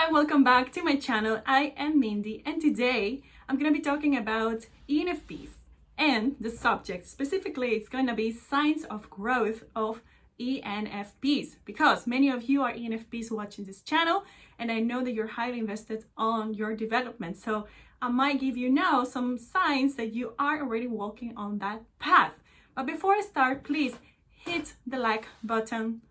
Hi, welcome back to my channel. I am Mindy, and today I'm going to be talking about ENFPs, and the subject specifically is going to be signs of growth of ENFPs, because many of you are ENFPs watching this channel, and I know that you're highly invested on your development. So I might give you now some signs that you are already walking on that path. But before I start, please hit the like button.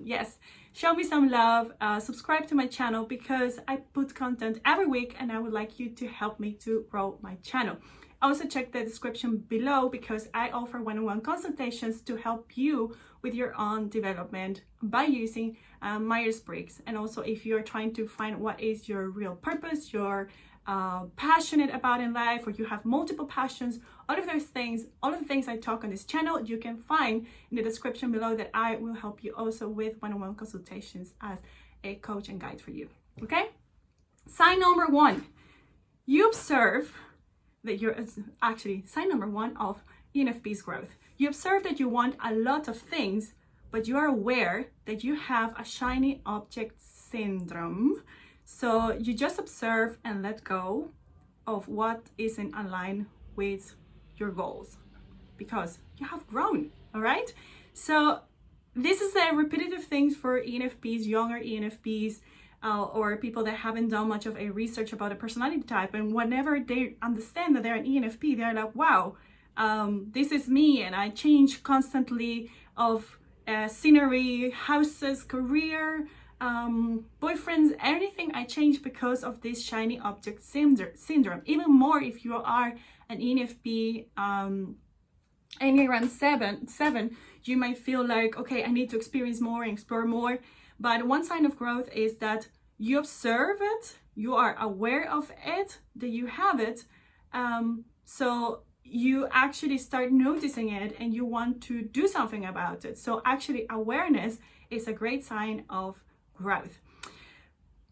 Yes, show me some love, subscribe to my channel, because I put content every week and I would like you to help me to grow my channel. Also check the description below, because I offer one-on-one consultations to help you with your own development by using Myers-Briggs. And also, if you're trying to find what is your real purpose, you're passionate about in life, or you have multiple passions, all of the things I talk on this channel, you can find in the description below, that I will help you also with one-on-one consultations as a coach and guide for you. Okay? Sign number one, you observe that you're actually sign number one of ENFP's growth. You observe that you want a lot of things, but you are aware that you have a shiny object syndrome. So you just observe and let go of what isn't aligned with your goals, because you have grown. All right. So this is a repetitive thing for ENFPs, younger ENFPs, or people that haven't done much of a research about a personality type. And whenever they understand that they're an ENFP, they're like, wow, this is me. And I change constantly of scenery, houses, career, boyfriends, anything I change because of this shiny object syndrome. Even more if you are an ENFP Enneagram 7, you might feel like, okay, I need to experience more and explore more. But one sign of growth is that you observe it, you are aware of it, that you have it, so you actually start noticing it and you want to do something about it. So actually, awareness is a great sign of growth.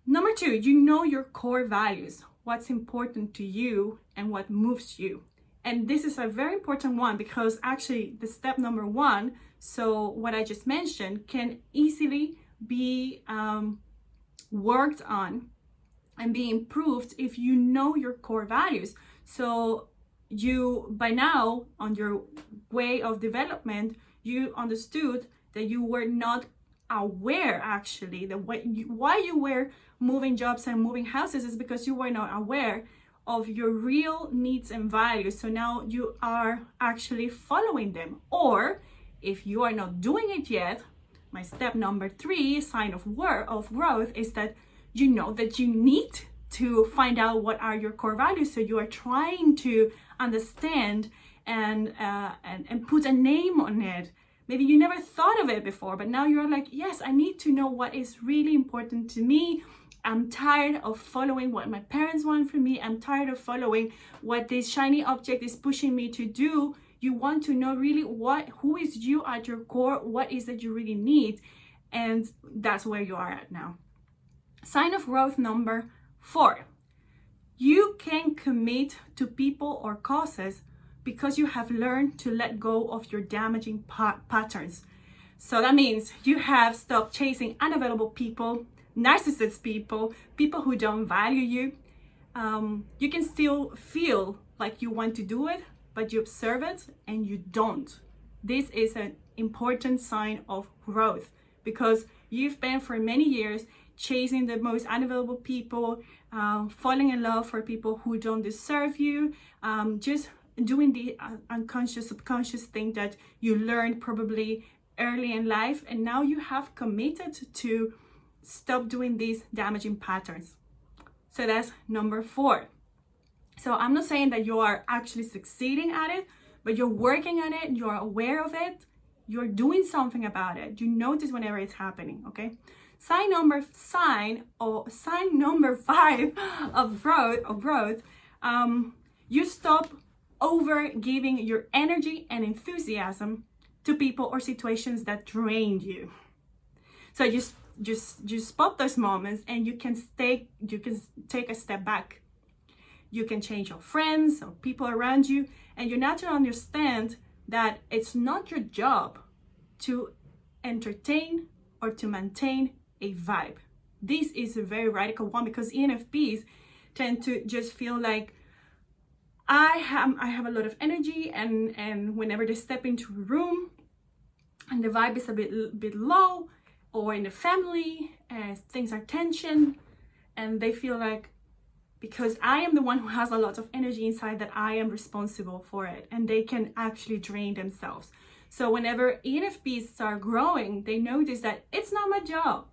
Number two, you know your core values, what's important to you and what moves you. And this is a very important one, because actually the step number one, so what I just mentioned, can easily be worked on and be improved if you know your core values. So you, by now, on your way of development, you understood that you were not aware, actually, that why you were moving jobs and moving houses is because you were not aware of your real needs and values. So now you are actually following them. Or if you are not doing it yet, my step number three, sign of growth, is that you know that you need to find out what are your core values. So you are trying to understand and put a name on it. Maybe you never thought of it before, but now you're like, yes, I need to know what is really important to me. I'm tired of following what my parents want from me. I'm tired of following what this shiny object is pushing me to do. You want to know really who is you at your core, what is that you really need, and that's where you are at now. Sign of growth number 4. You can commit to people or causes because you have learned to let go of your damaging patterns. So that means you have stopped chasing unavailable people, narcissist people, people who don't value you. You can still feel like you want to do it, but you observe it and you don't. This is an important sign of growth, because you've been for many years chasing the most unavailable people, falling in love for people who don't deserve you, just doing the unconscious, subconscious thing that you learned probably early in life, and now you have committed to stop doing these damaging patterns. So that's number 4. So I'm not saying that you are actually succeeding at it, but you're working on it, you're aware of it, you're doing something about it. You notice whenever it's happening, okay? Sign number 5 of growth, you stop over giving your energy and enthusiasm to people or situations that drain you. So you spot those moments, and you can take a step back. You can change your friends or people around you, and you naturally understand that it's not your job to entertain or to maintain a vibe. this is a very radical one, because ENFPs tend to just feel like I have a lot of energy, and whenever they step into a room and the vibe is a bit low, or in the family, things are tension, and they feel like, because I am the one who has a lot of energy inside, that I am responsible for it, and they can actually drain themselves. So whenever ENFPs start growing, they notice that it's not my job.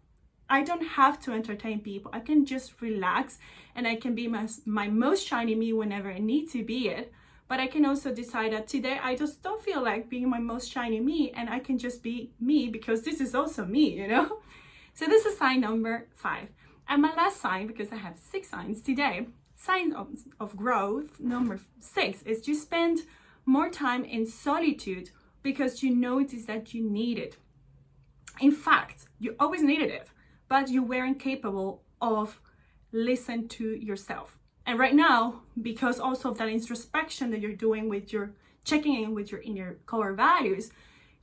I don't have to entertain people. I can just relax, and I can be my most shiny me whenever I need to be it. But I can also decide that today I just don't feel like being my most shiny me, and I can just be me, because this is also me, you know? So this is sign number 5. And my last sign, because I have 6 signs today, sign of growth number 6 is you spend more time in solitude because you notice that you need it. In fact, you always needed it, but you weren't capable of listening to yourself. And right now, because also of that introspection that you're doing with your checking in with your inner core values,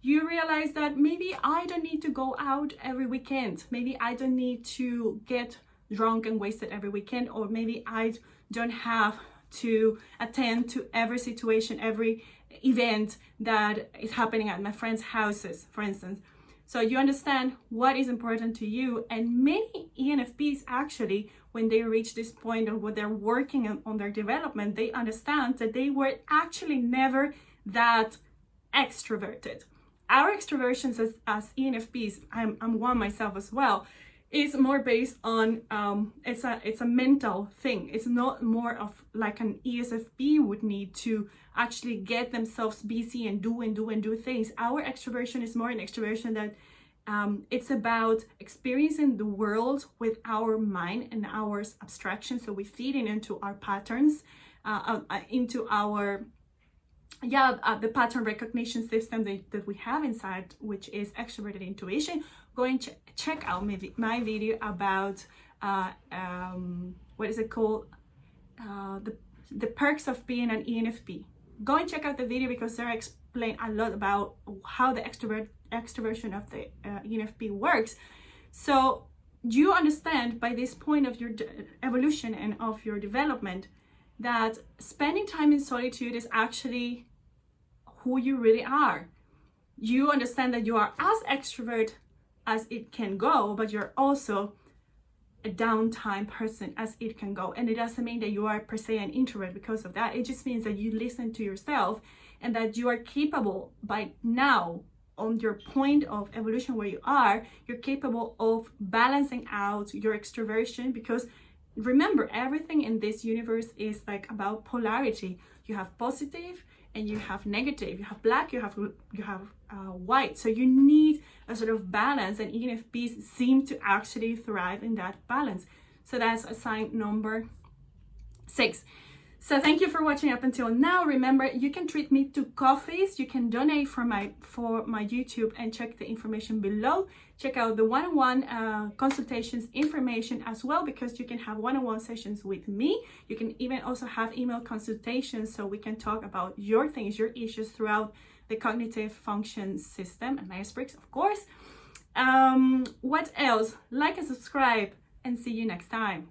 you realize that maybe I don't need to go out every weekend. Maybe I don't need to get drunk and wasted every weekend, or maybe I don't have to attend to every situation, every event that is happening at my friends' houses, for instance. So you understand what is important to you. And many ENFPs actually, when they reach this point of what they're working on their development, they understand that they were actually never that extroverted. Our extroversions as ENFPs, I'm one myself as well, is more based on it's a mental thing. It's not more of like an ESFP would need to actually get themselves busy and do things. Our extroversion is more an extroversion that it's about experiencing the world with our mind and our abstraction. So we feed into our patterns, into our the pattern recognition system that we have inside, which is extroverted intuition. Go and check out my video about what is it called, the perks of being an ENFP. Go and check out the video, because there I explain a lot about how the extroversion of the ENFP works. So you understand by this point of your evolution and of your development that spending time in solitude is actually who you really are. You understand that you are as extrovert as it can go, but you're also a downtime person as it can go. And it doesn't mean that you are per se an introvert because of that. It just means that you listen to yourself, and that you are capable by now, on your point of evolution where you are, you're capable of balancing out your extroversion. Because remember, everything in this universe is like about polarity. You have positive and you have negative, you have black, you have white. So you need a sort of balance, and ENFPs seem to actually thrive in that balance. So that's a sign number 6. So thank you for watching up until now. Remember, you can treat me to coffees. You can donate for my YouTube, and check the information below. Check out the one-on-one consultations information as well, because you can have one-on-one sessions with me. You can even also have email consultations, so we can talk about your things, your issues throughout the cognitive function system and Myers-Briggs, of course. What else? Like and subscribe, and see you next time.